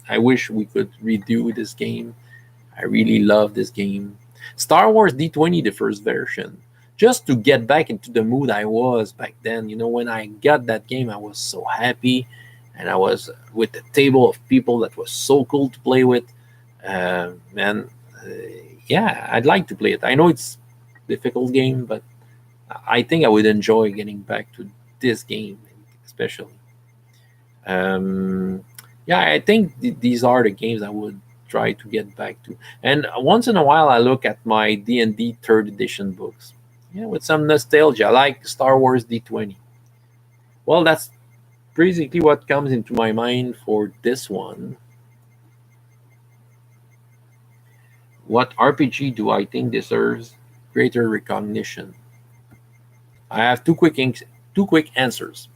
I wish we could redo this game. I really love this game. Star Wars D20, the first version. Just to get back into the mood I was back then. When I got that game, I was so happy. And I was with a table of people that was so cool to play with. And yeah, I'd like to play it. I know it's a difficult game, but I think I would enjoy getting back to this game, especially. Um, yeah, I think these are the games I would try to get back to. And once in a while, I look at my D&D third edition books. Yeah, with some nostalgia, like Star Wars D20. Well, that's basically what comes into my mind for this one. What RPG do I think deserves greater recognition? I have two quick answers.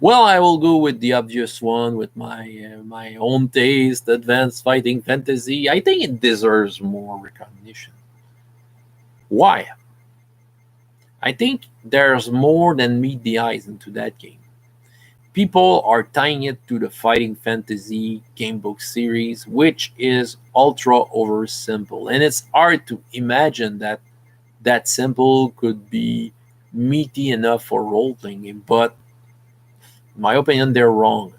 Well, I will go with the obvious one with my own taste, Advanced Fighting Fantasy. I think it deserves more recognition. Why? I think there's more than meet the eyes into that game. People are tying it to the Fighting Fantasy game book series, which is ultra over simple, and it's hard to imagine that simple could be meaty enough for role playing. But in my opinion, they're wrong.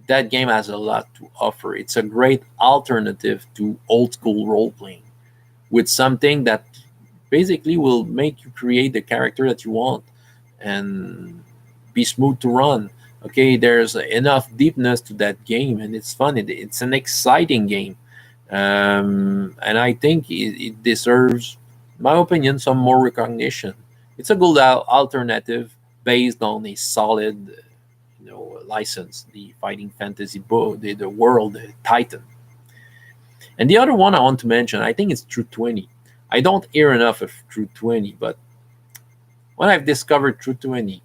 That game has a lot to offer. It's a great alternative to old school role playing with something that basically will make you create the character that you want and be smooth to run. Okay, there's enough deepness to that game, and it's fun. It's an exciting game, and I think it deserves, in my opinion, some more recognition. It's a good alternative based on a solid, license, the Fighting Fantasy book, the world, the Titan. And the other one I want to mention, I think it's True 20. I don't hear enough of True 20, but when I've discovered True 20,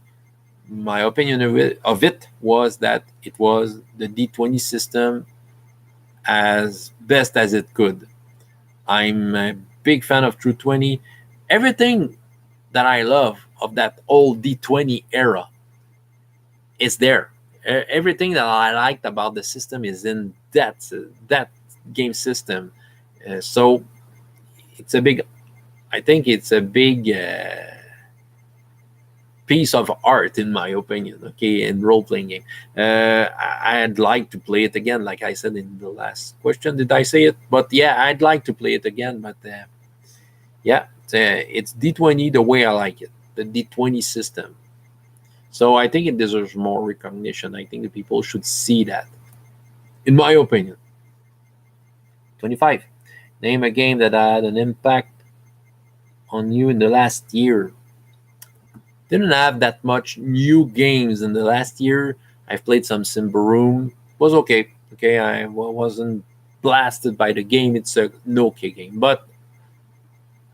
my opinion of it was that it was the D20 system as best as it could. I'm a big fan of True 20. Everything that I love of that old D20 era is there. Everything that I liked about the system is in that game system. So it's a big. I think it's a big piece of art, in my opinion. Okay, in role playing game, I'd like to play it again. Like I said in the last question, did I say it? But yeah, I'd like to play it again. But yeah, it's D20 the way I like it, the D20 system. So I think it deserves more recognition. I think the people should see that, in my opinion. 25. Name a game that had an impact on you in the last year. Didn't have that much new games in the last year. I've played some Symbaroum. Was okay. Okay, I wasn't blasted by the game. It's a no okay game, but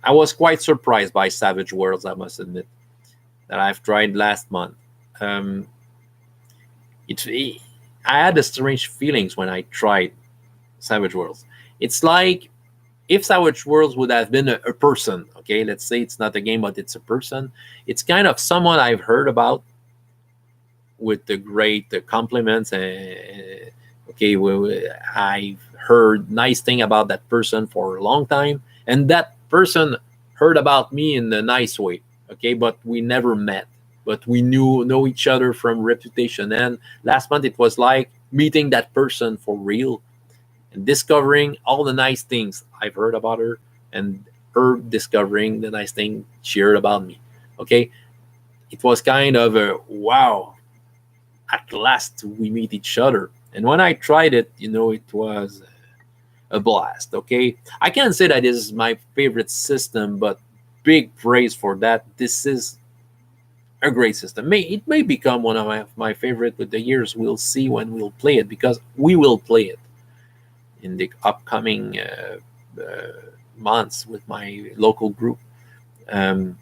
I was quite surprised by Savage Worlds. I must admit that I've tried last month. Um, it, I had a strange feelings when I tried Savage Worlds. It's like if Savage Worlds would have been a person. Okay, let's say it's not a game, but it's a person. It's kind of someone I've heard about with the great compliments. Okay, well, I've heard nice thing about that person for a long time, and that person heard about me in a nice way. Okay, but we never met, but we know each other from reputation. And last month it was like meeting that person for real and discovering all the nice things I've heard about her, and her discovering the nice thing she heard about me. Okay, it was kind of a wow. At last we meet each other. And when I tried it, it was a blast. Okay, I can't say that this is my favorite system, but big praise for that. This is a great system. It may become one of my favorite with the years. We'll see when we'll play it, because we will play it in the upcoming months with my local group. Um,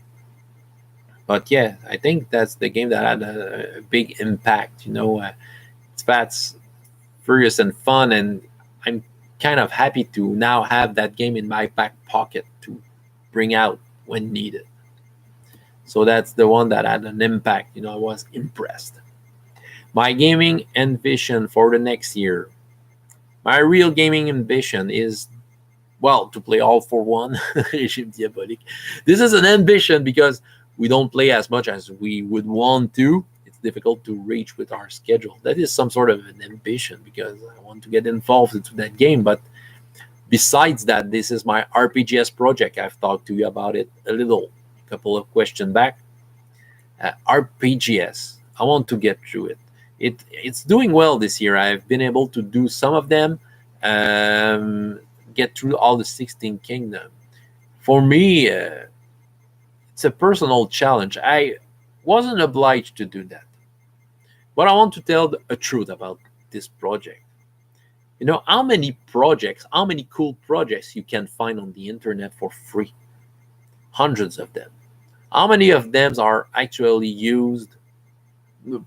but yeah, I think that's the game that had a big impact. It's fast, furious, and fun, and I'm kind of happy to now have that game in my back pocket to bring out when needed. So that's the one that had an impact. I was impressed. My gaming ambition for the next year. My real gaming ambition is, well, to play all for one, Regime Diabolique. This is an ambition because we don't play as much as we would want to. It's difficult to reach with our schedule. That is some sort of an ambition because I want to get involved into that game. But besides that, this is my RPGS project. I've talked to you about it a couple of questions back. RPGS. I want to get through it. It's doing well this year. I've been able to do some of them. Get through all the 16 kingdom. For me, it's a personal challenge. I wasn't obliged to do that, but I want to tell a truth about this project. How many projects, how many cool projects you can find on the internet for free? Hundreds of them. How many of them are actually used?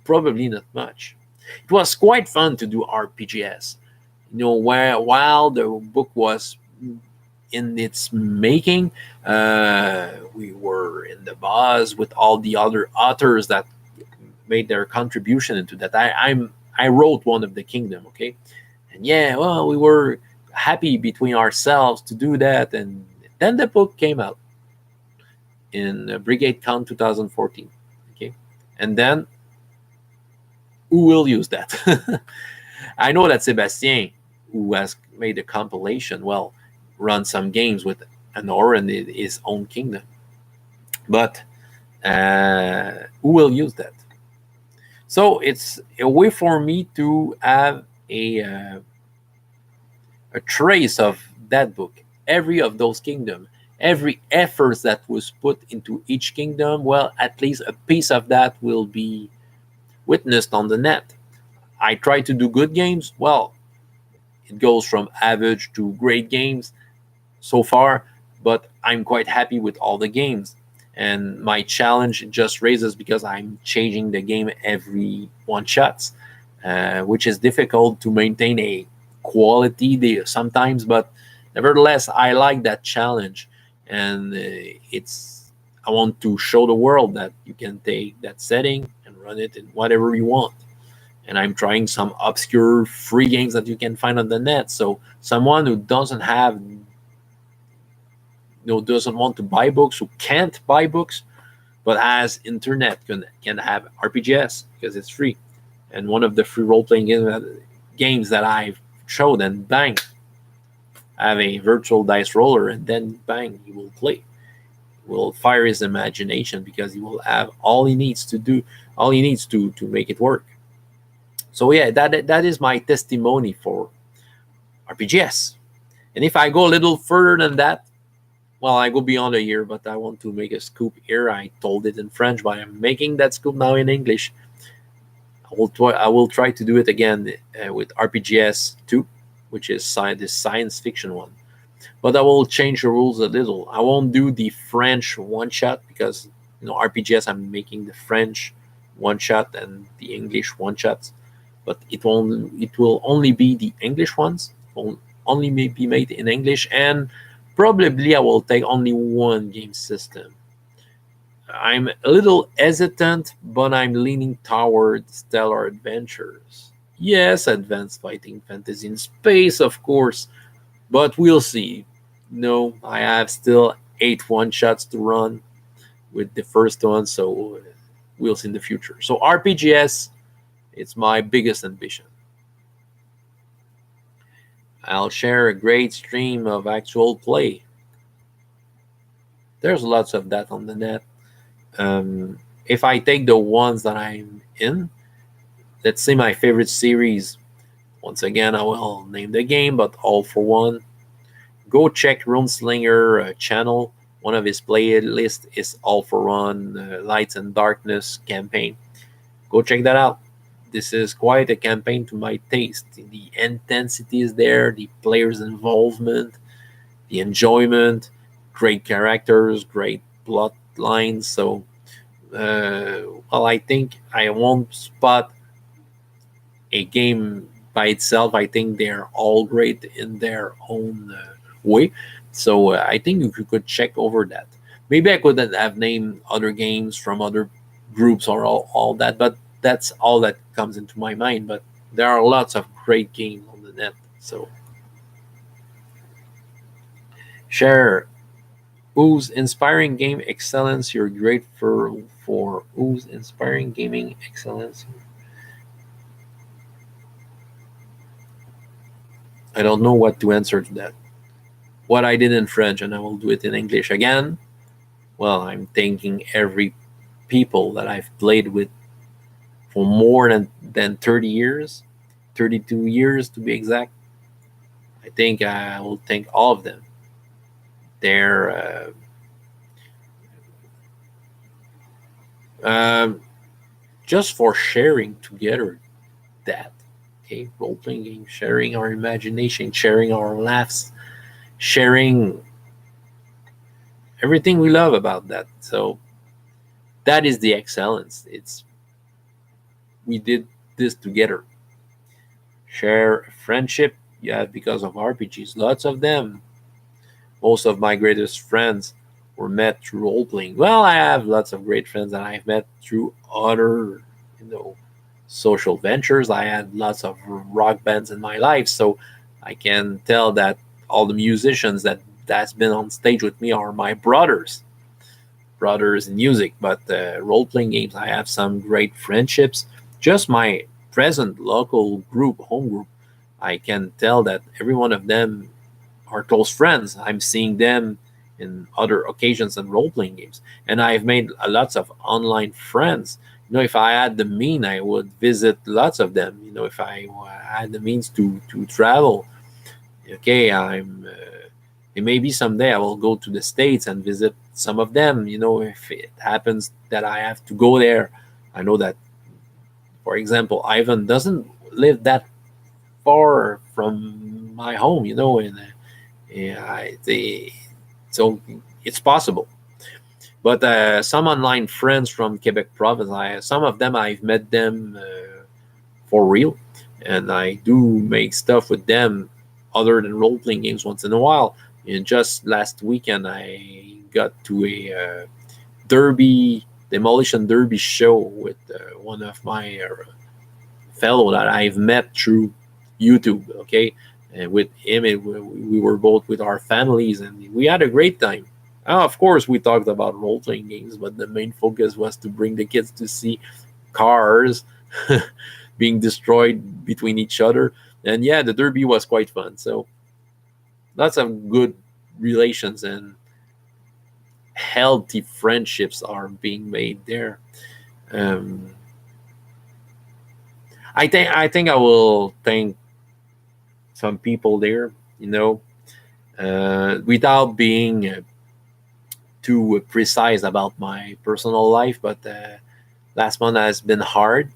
Probably not much. It was quite fun to do RPGS. Where while the book was in its making, we were in the buzz with all the other authors that made their contribution into that. I wrote one of the kingdom, okay, and yeah, well, we were happy between ourselves to do that, and then the book came out in Brigade Count 2014, okay, and then who will use that? I know that Sebastien, who has made a compilation, well, run some games with Anor and his own kingdom. But who will use that? So it's a way for me to have a trace of that book, every of those kingdom, every effort that was put into each kingdom. Well, at least a piece of that will be witnessed on the net. I try to do good games. Well, it goes from average to great games so far, but I'm quite happy with all the games. And my challenge just raises because I'm changing the game every one shots, which is difficult to maintain a quality there sometimes. But nevertheless, I like that challenge, and it's I want to show the world that you can take that setting and run it in whatever you want. And I'm trying some obscure free games that you can find on the net. So someone who doesn't have doesn't want to buy books, who can't buy books, but has internet can have RPGS because it's free. And one of the free role playing games that I've showed, and bang, have a virtual dice roller, and then bang, he will play. He will fire his imagination because he will have all he needs to do, all he needs to make it work. So yeah, that is my testimony for RPGS. And if I go a little further than that, well, I go beyond a year, but I want to make a scoop here. I told it in French, but I'm making that scoop now in English. I will try to do it again with RPGS 2, which is the science fiction one. But I will change the rules a little. I won't do the French one shot because RPGS I'm making the French one shot and the English one shots. But it will only be the English ones. Will only be made in English, and probably I will take only one game system. I'm a little hesitant, but I'm leaning toward Stellar Adventures. Yes, advanced fighting fantasy in space, of course, but we'll see. No, I have still 8 one shots to run with the first one, so we'll see in the future. So RPGS, it's my biggest ambition. I'll share a great stream of actual play. There's lots of that on the net. If I take the ones that I'm in, let's say my favorite series, once again, I will name the game, but All for One. Go check Runeslinger channel. One of his playlists is All for One Lights and Darkness campaign. Go check that out. This is quite a campaign to my taste. The intensity is there, the players' involvement, the enjoyment, great characters, great plot lines. So, well, I think I won't spot a game by itself. I think they're all great in their own way. So I think you could check over that. Maybe I could have named other games from other groups or all that, but that's all that comes into my mind. But there are lots of great games on the net. So share whose inspiring game excellence you're grateful for. Whose inspiring gaming excellence. I don't know what to answer to that. What I did in French, and I will do it in English again. Well, I'm thanking every people that I've played with for more than 30 years, 32 years to be exact. I think I will thank all of them. They're just for sharing together that. Okay, role playing game, sharing our imagination, sharing our laughs, sharing everything we love about that. So that is the excellence. It's we did this together. Share friendship, yeah, because of RPGs. Lots of them. Most of my greatest friends were met through role playing. Well, I have lots of great friends that I've met through other, social ventures. I had lots of rock bands in my life, so I can tell that all the musicians that's been on stage with me are my brothers in music. But role playing games, I have some great friendships. Just my present local group, home group, I can tell that every one of them are close friends. I'm seeing them in other occasions and role playing games, and I've made lots of online friends If I had the mean, I would visit lots of them. If I had the means to travel, okay, and maybe someday I will go to the States and visit some of them. If it happens that I have to go there, I know that, for example, Ivan doesn't live that far from my home. And so it's possible. But some online friends from Quebec province, some of them I've met them for real, and I do make stuff with them other than role playing games once in a while. And just last weekend, I got to a derby demolition derby show with one of my fellow that I've met through YouTube. Okay, and with him, we were both with our families, and we had a great time. Of course, we talked about role playing games, but the main focus was to bring the kids to see cars being destroyed between each other. And yeah, the derby was quite fun. So lots of good relations and healthy friendships are being made there. Um, I think I will thank some people there, without being too precise about my personal life. But last month has been hard.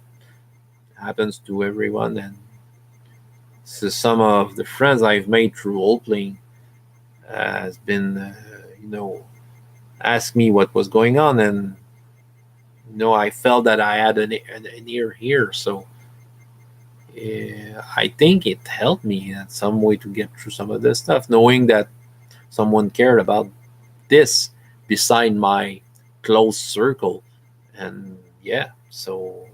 Happens to everyone, and so some of the friends I've made through role playing has been, asked me what was going on, and I felt that I had an ear here. So I think it helped me in some way to get through some of this stuff, knowing that someone cared about this beside my close circle. And yeah, so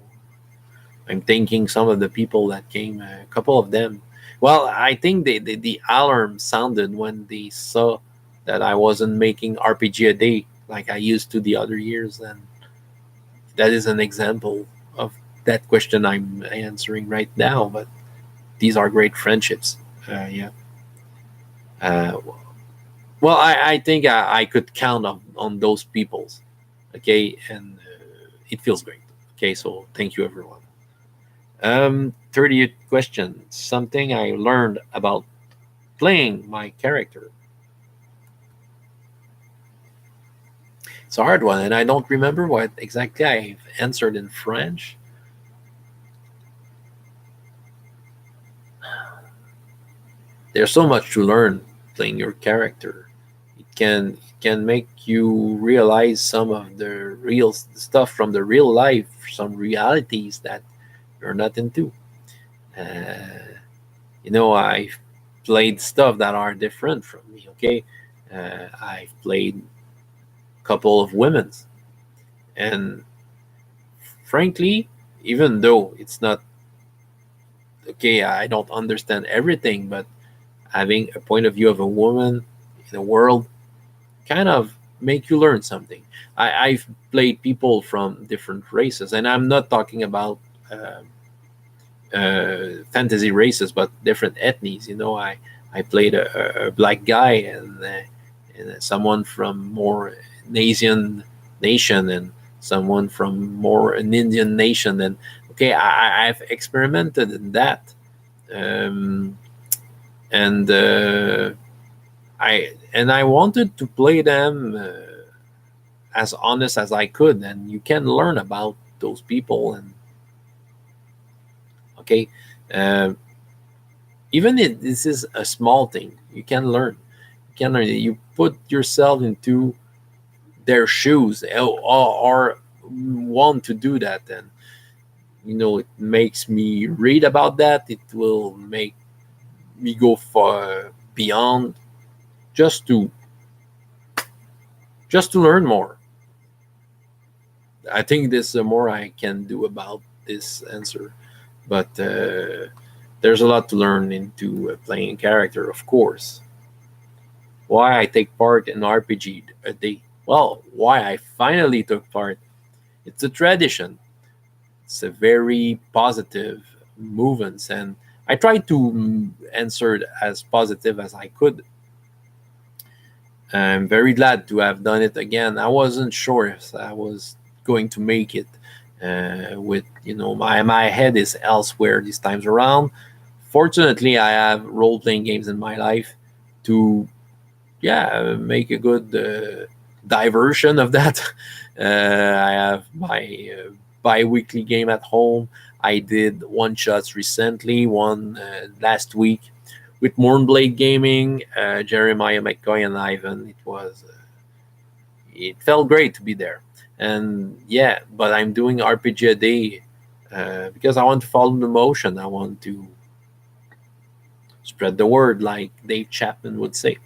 I'm thanking some of the people that came, a couple of them. Well, I think the alarm sounded when they saw that I wasn't making RPG a day like I used to the other years. And that is an example of that question I'm answering right now. But these are great friendships. Yeah. Uh, well, I think I could count on those peoples. Okay. And it feels great. Okay. So thank you, everyone. 30th question. Something I learned about playing my character. It's a hard one, and I don't remember what exactly I've answered in French. There's so much to learn playing your character. It can make you realize some of the real stuff from the real life, some realities that you're not into. I've played stuff that are different from me. Okay, I've played a couple of women's, and frankly, even though it's not okay, I don't understand everything, but having a point of view of a woman in the world kind of make you learn something. I've played people from different races, and I'm not talking about fantasy races, but different ethnies. I played a black guy and someone from more an Asian nation, and someone from more an Indian nation. And okay, I've experimented in that. Um, and I wanted to play them as honest as I could, and you can learn about those people. And okay, uh, even if this is a small thing, you can learn. You put yourself into their shoes, or want to do that, and it makes me read about that. It will make me go far beyond just to learn more. I think there's more I can do about this answer, but there's a lot to learn into playing a character, of course. Why I take part in RPG a day? Well, why I finally took part? It's a tradition. It's a very positive movement, and I tried to answer it as positive as I could. I'm very glad to have done it again. I wasn't sure if I was going to make it. with my head is elsewhere these times around. Fortunately, I have role playing games in my life to make a good diversion of that. I have my bi-weekly game at home. I did one shots recently, one last week with Mornblade Gaming, Jeremiah McCoy and Ivan. It felt great to be there. And yeah, but I'm doing RPG a day because I want to follow the motion. I want to spread the word, like Dave Chapman would say.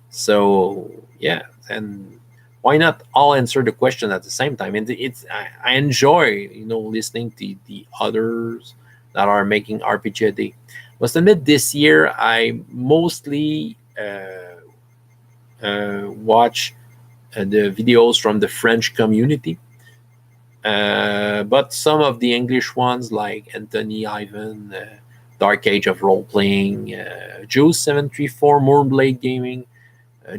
So yeah, and why not all answer the question at the same time? And I enjoy listening to the others that are making RPG a day. Must admit, this year I mostly watch the videos from the French community. But some of the English ones, like Anthony, Ivan, Dark Age of Role Playing, Juice 734, Moonblade Gaming,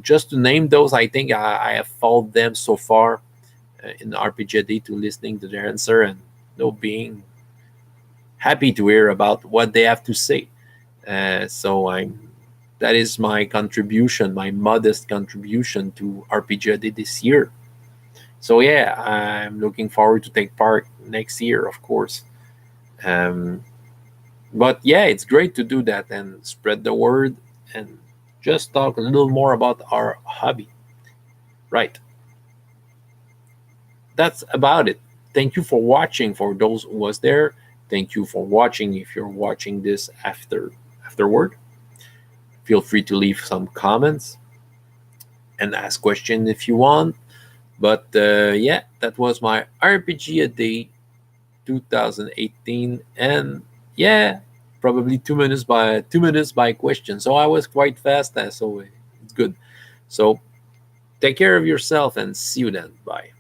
just to name those, I think I have followed them so far in RPGD to listening to their answer and being happy to hear about what they have to say. So that is my contribution, my modest contribution to RPGD this year. So yeah, I'm looking forward to take part next year, of course. But yeah, it's great to do that and spread the word and just talk a little more about our hobby. Right. That's about it. Thank you for watching. For those who was there, thank you for watching. If you're watching this afterward, feel free to leave some comments and ask questions if you want. But yeah, that was my RPG a day 2018, and yeah, probably 2 minutes by question. So I was quite fast, so it's good. So take care of yourself and see you then. Bye.